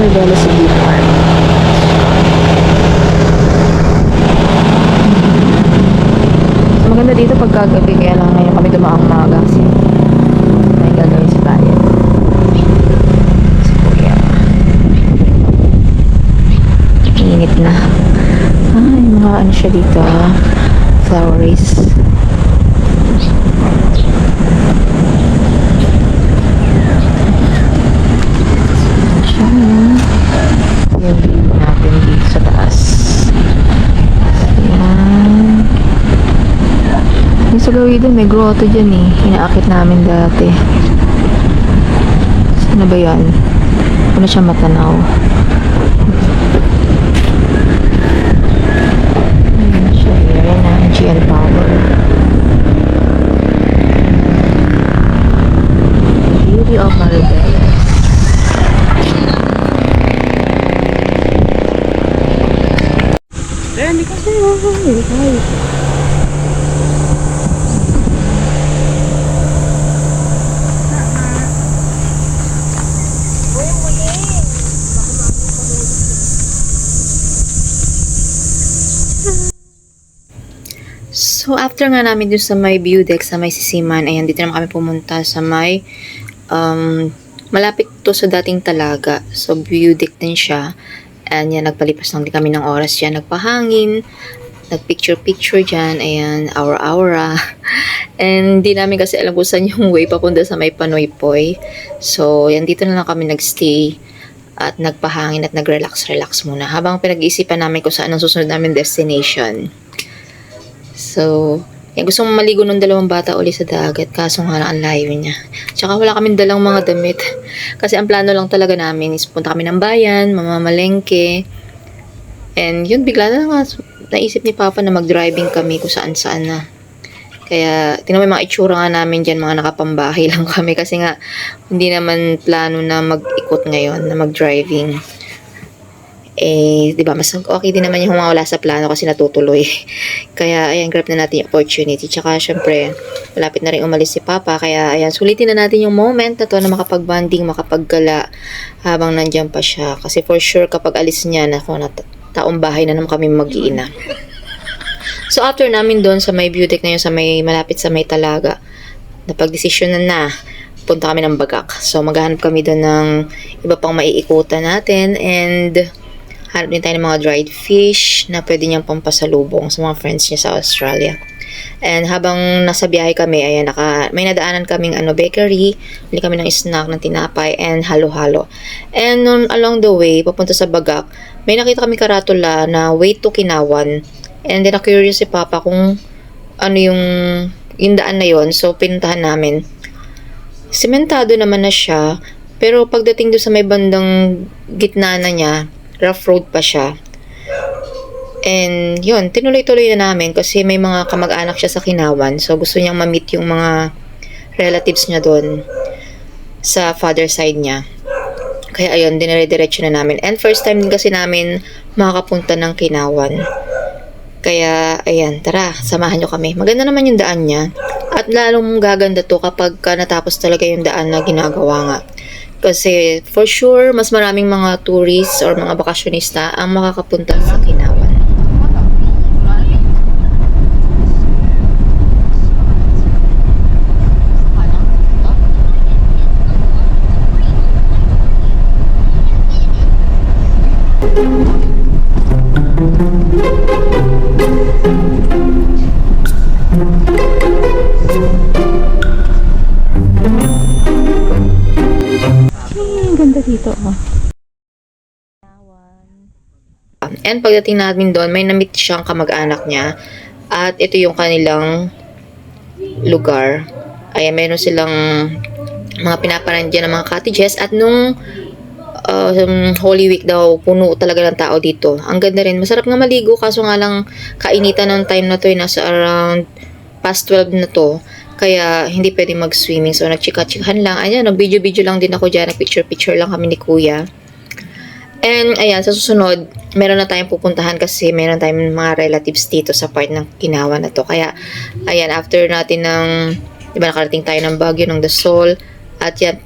Maribeles Bee Farm. Maganda dito pagkagabi, kaya lang ngayon kami dumaang umaga kasi may gagawin sa bayan. Si Kuya. Init na. Ay, mga ano siya dito, floweries. Siya. Yung view natin dito sa taas. Ayan. Yung sa gawin may grotto dyan eh. Inaakit namin dati. Saan na ba yan? Ano siya matanaw? Ayan siya. Ayan na. GL Power. Beauty of Maribeles. Ayan, hindi kasi. Ay. So, after nga namin dun sa may view deck, sa may Sisiman, ayan, dito naman kami pumunta sa may, malapit to sa dating Talaga. So, view deck din siya. And yan, nagpalipas lang din kami ng oras dyan. Nagpahangin, nagpicture-picture dyan. Ayan, aura-aura. And di namin kasi alam kung saan yung way papunta sa may Panoypoy. So, yan, dito na lang kami nagstay at nagpahangin at nag-relax-relax muna. Habang pinag-iisipan namin kung saan ang susunod namin destination. So, yan, gusto mong maligo ng dalawang bata uli sa dagat, kaso nga lang ang layo niya. Tsaka wala kaming dalang mga damit. Kasi ang plano lang talaga namin is punta kami ng bayan, mamamalengke. And yun, bigla na lang naisip ni Papa na mag-driving kami kung saan-saan na. Kaya, tingnan mo yung mga itsura nga namin dyan, mga nakapambahay lang kami. Kasi nga, hindi naman plano na mag-ikot ngayon, na mag-driving. Eh, di ba, mas okay din naman yung humawala sa plano kasi natutuloy. Kaya, ayan, grab na natin yung opportunity. Tsaka, syempre, malapit na rin umalis si Papa. Kaya, ayan, sulitin na natin yung moment na to na makapag-bonding, makapaggala habang nandyan pa siya. Kasi for sure, kapag alis niya, taong bahay na naman kami mag-iina. So, after namin doon sa may view deck na yun, sa may, malapit sa may Talaga, napag-desisyon na punta kami ng Bagak. So, maghahanap kami doon ng iba pang maiikutan natin and hanap din tayo ng mga dried fish na pwede niyang pampasalubong sa mga friends niya sa Australia. And habang nasa biyahe kami, ayan, may nadaanan kaming bakery, bili kami ng snack, ng tinapay, and halo-halo. And along the way, papunta sa Bagak, may nakita kami karatula na way to Kinawan. And then, na-curious si Papa kung ano yung daan na yon. So, pinuntahan namin. Sementado naman na siya, pero pagdating doon sa may bandang gitna na niya, rough road pa siya. And yun, tinuloy-tuloy na namin kasi may mga kamag-anak siya sa Kinawan. So gusto niyang ma-meet yung mga relatives niya doon sa father side niya. Kaya ayun, dinire-diretso na namin. And first time din kasi namin makakapunta ng Kinawan. Kaya ayan, tara, samahan niyo kami. Maganda naman yung daan niya. At lalong gaganda to kapag natapos talaga yung daan na ginagawa nga. Kasi for sure, mas maraming mga tourists or mga bakasyonista ang makakapunta sa Kinawan. Ganda dito, oh. And pagdating namin doon, may na-meet siyang kamag-anak niya. At ito yung kanilang lugar. Ayan, meron silang mga pinaparan dyan ng mga cottages. At nung Holy Week daw, puno talaga ng tao dito. Ang ganda rin. Masarap nga maligo, kaso nga lang kainitan ng time na to, nasa around past 12 na to. Kaya, hindi pwede mag-swimming. So, nagchika-chikahan lang. Ayan, nag-video-video lang din ako dyan. Nag-picture-picture lang kami ni Kuya. And, ayan, sa susunod, meron na tayong pupuntahan kasi meron tayong mga relatives dito sa part ng Kinawan na to. Kaya, ayan, after natin ng, di ba, nakarating tayo ng Baguio, ng Dasol. At yan,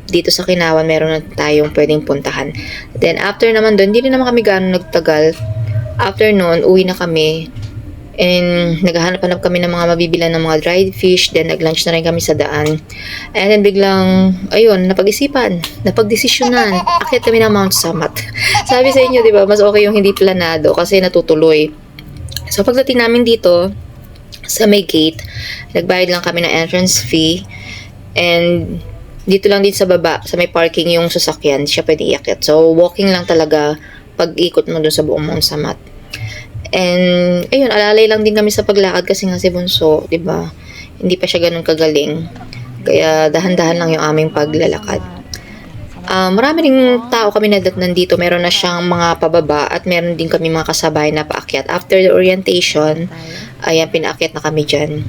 dito sa Kinawan, meron na tayong pwedeng puntahan. Then, after naman doon, hindi rin naman kami gano'ng nagtagal. After noon, uwi na kami. And naghahanap-hanap kami ng mga mabibilan ng mga dried fish. Then nag-lunch na rin kami sa daan. And then biglang, ayun, napag-isipan, napag-desisyonan. Akyat kami ng Mount Samat. Sabi sa inyo, di ba, mas okay yung hindi planado kasi natutuloy. So pagdating namin dito, sa may gate, nagbayad lang kami ng entrance fee. And dito lang din sa baba, sa may parking yung sasakyan, siya pwede iakyat. So walking lang talaga pag-ikot mo dun sa buong Mount Samat. And, ayun, alalay lang din kami sa paglakad kasi nga si Bunso, di ba? Hindi pa siya ganun kagaling. Kaya, dahan-dahan lang yung aming paglalakad. Marami ring tao kami na nandito. Meron na siyang mga pababa at meron din kami mga kasabay na paakyat. After the orientation, ayan, pinaakyat na kami dyan.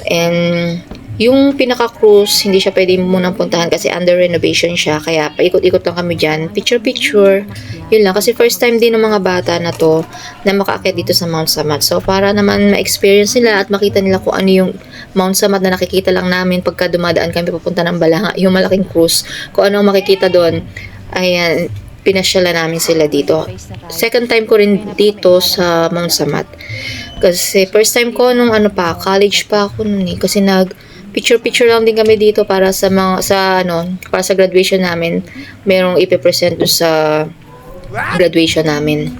And, yung pinaka-cruise, hindi siya pwede munang puntahan kasi under renovation siya. Kaya paikot-ikot lang kami dyan. Picture-picture. Yun lang. Kasi first time din ng mga bata na to na makaakyat dito sa Mount Samat. So, para naman ma-experience nila at makita nila kung ano yung Mount Samat na nakikita lang namin pagka dumadaan kami papunta ng Balanga. Yung malaking cruise. Kung ano ang makikita doon. Ayan, pinasyala namin sila dito. Second time ko rin dito sa Mount Samat. Kasi first time ko nung college pa ako nun eh. Kasi picture lang din kami dito para sa para sa graduation namin. Merong ipe-present sa graduation namin.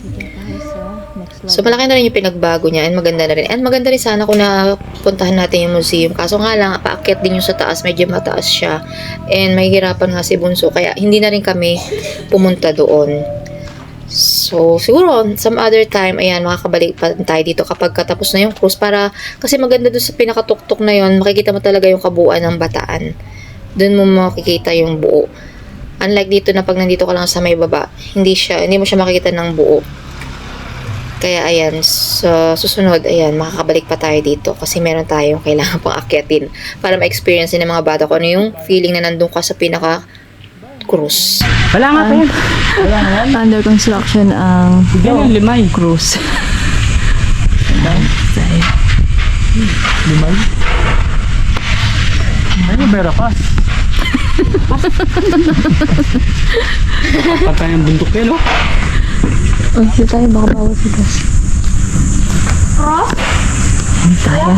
So malaki na rin yung pinagbago niya and maganda na rin. And maganda rin sana kung napuntahan natin yung museum. Kaso nga lang, paakyat din yung sa taas, medyo mataas siya. And mahihirapan nga si Bunso kaya hindi na rin kami pumunta doon. So, siguro, some other time, ayan, makakabalik pa tayo dito kapag katapos na yung cruise kasi maganda doon sa pinakatuktok na yon, makikita mo talaga yung kabuuan ng Bataan. Doon mo makikita yung buo. Unlike dito na pag nandito ka lang sa may baba, hindi mo siya makikita ng buo. Kaya, ayan, sa susunod, ayan, makakabalik pa tayo dito kasi meron tayong kailangan pang akyatin para ma-experience ng mga bata kung ano yung feeling na nandun ka sa pinaka-cruise. Wala nga pa yan. Under construction ang Limay. cruise. Limay? Ano, Veracruz? Patay ang bundok yan, no? Uy, si tayo, baka bawal si Gus. Ano tayo?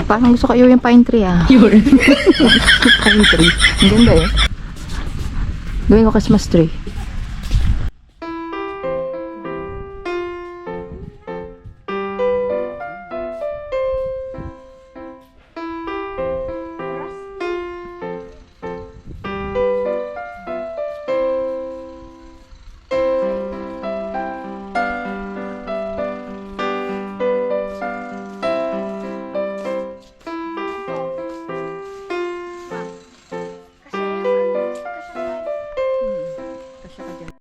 Parang gusto ko yung pine tree ah. Yun. Pine tree. Ang ganda eh. Gawin ko Christmas tree.